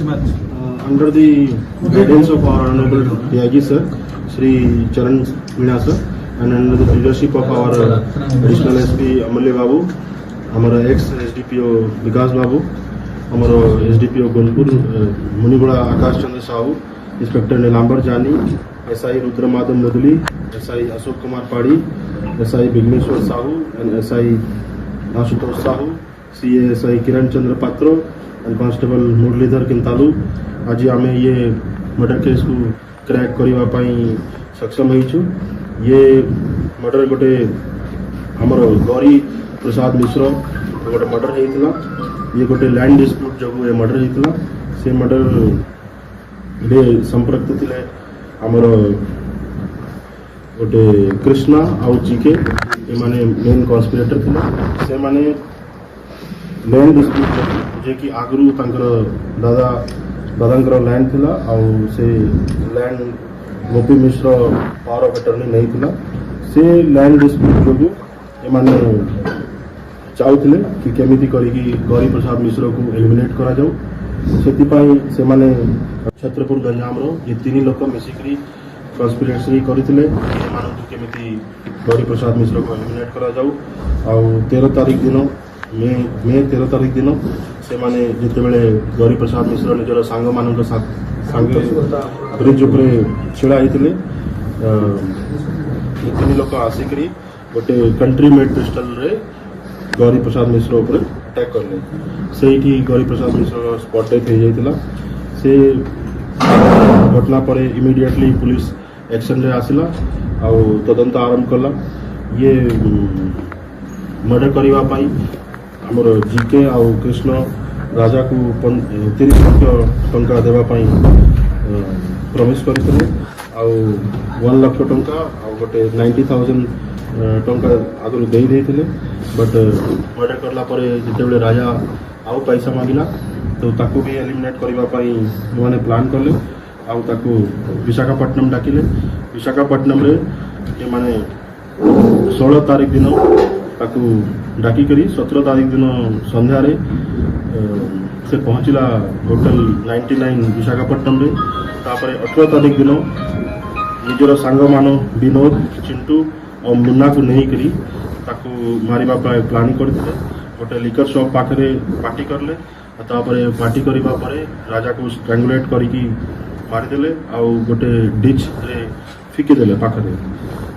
much. Under the guidance of our Honorable DIG sir, Shri Charan Meena sir, and under the leadership of our additional SP Amalya Babu, our ex-SDPO Vikas Babu, our SDPO Gunpur Munigoda Akash Chandra Sahu, Inspector Nilambar Jani, SI Rudra Madam Mudli, SI Ashok Kumar Padi, SI Bigneshwar Sahu, and SI Ashutosh Sahu, CSI Kiran Chandra Patro, and Constable Murlidhar Kintalu. आज आम ये murder case को crack करने सक्षम हो। ये murder गोटे आमर गौरी प्रसाद मिश्र गोटे मर्डर होता। ये गोटे लैंड डिस्प्यूट जो ये मर्डर होता। से मर्डर रे संपर्क थे आमर गोटे कृष्णा आउ जीके ये माने मेन कन्स्पिरेटर थे। से माने लैंड डिस्प्यूट जे कि आगरू दादा दादा लैंड थिला आउ से land Gopi Mishra power of attorney नहीं थिला। से लैंड डिस्प्यूट जो एमाने चाहूले कि केमिति करिकी गौरी प्रसाद मिश्र को एलिमिनेट करा जाऊ। सेति पई से माने छत्रपुर गंजाम रो ये तीन लोक मिसिकरी कन्स्पिरेसी करथिले एमान को केमिति गौरी प्रसाद मिश्र को एलिमिनेट करा जाऊ। आउ 13 तारिख दिन मे 13 तारिख दिन से माने जिते बेले गौरी प्रसाद मिश्र निजर सांग मान सांगे ब्रिज उपरे छिड़ा होते तीन लोक आसिकी गोटे कंट्री मेड पिस्टल रे गौरी प्रसाद मिश्र उपर अटैक करले। से गौरी प्रसाद मिश्र स्पॉट डेथ हो जाता। से घटना पर इमीडिएटली पुलिस एक्शन रे आसिला आउ तदंत आरंभ कला। ये मर्डर करने आमर जीके आउ कृष्ण राजा को 30 लाख टंका देवाई प्रमिश करते आउ 1 लाख टंका आउ गोटे 90,000 टंका आगु दे बट मर्डर करला जिते राजा आउ पैसा मांगला तो ताकू भी एलिमिनेट करने मैंने प्लान कले आउ ताकू विशाखापट्टनम डाकिले। विशाखापट्टनम रे ये माने 16 तारिख दिन ताकू डाकी करी 17 तारिख दिन संध्यारे से पहुँचला होटल 99 विशाखापट्टनम रे। तापर 18 तारिख दिन निजर सांग मान विनोद चिंटू और मुन्ना को नहीं करी ताकू मारिबा प्लान करते गोटे लिकर शॉप पाखे पार्टी करले। तापर पार्टी करबा परे राजा को स्ट्रैंगुलेट करिकी मारिदेले आउ गोटे डिच रे फिकी देले पाखे।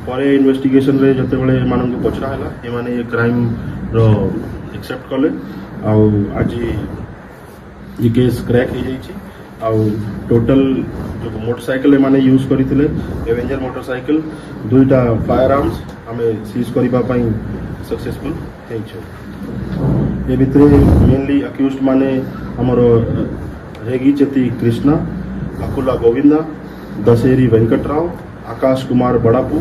परे इन्वेस्टिगेशन रे जते बेले मान को पछरा हैला ए माने ये क्राइम रो एक्सेप्ट कले आउ आज ये केस क्रैक हो जाइए। आउ टोटल जो मोटरसाइकिल माने यूज करथिले एवेंजर मोटरसाइकिल 2टा फायर आर्म्स हमें सीज करने सक्सेसफुल हो। ये भितर मेनली अक्यूज्ड माने हमर रेगी चेती कृष्णा अकुला गोविंदा दशेरी वेंकटराव आकाश कुमार बड़ापू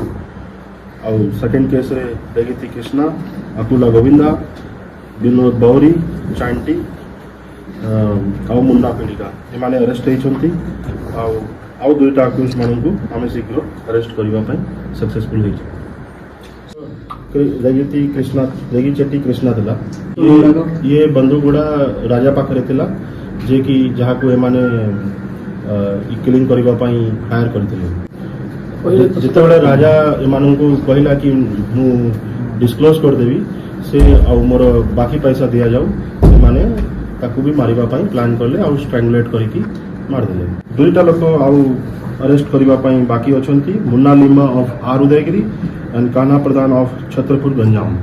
और सेकेंड केस रे रेगिती कृष्णा अकुला गोविंदा विनोद बौरी चांटी आउ मुन्ना पीड़िका ये अरेस्ट होती। आउ 2टा अक्यूज मान को आम शीघ्र अरेस्ट करने सक्सेसफुल हो। रेगिती कृष्णा रेगी चेटी कृष्णा थिला ये बंदूकगुड़ा राजा पाखे थिला जे कि जहाँ को एमाने किलिंग करने फायर करते। जिते राजा एमान को कहला कि मु डिस्क्लोज करदेवी से आउ मोर बाकी पैसा दिया जाऊ से माने ताकू भी मारिबा प्लान करले आउ स्ट्रैंगुलेट करिकी मारदेले। 2टा लोक आउ अरेस्ट करने बाकी अच्छा Munna Limba of R Udayagiri and Kanha Pradhan of Chhatrapur Ganjam.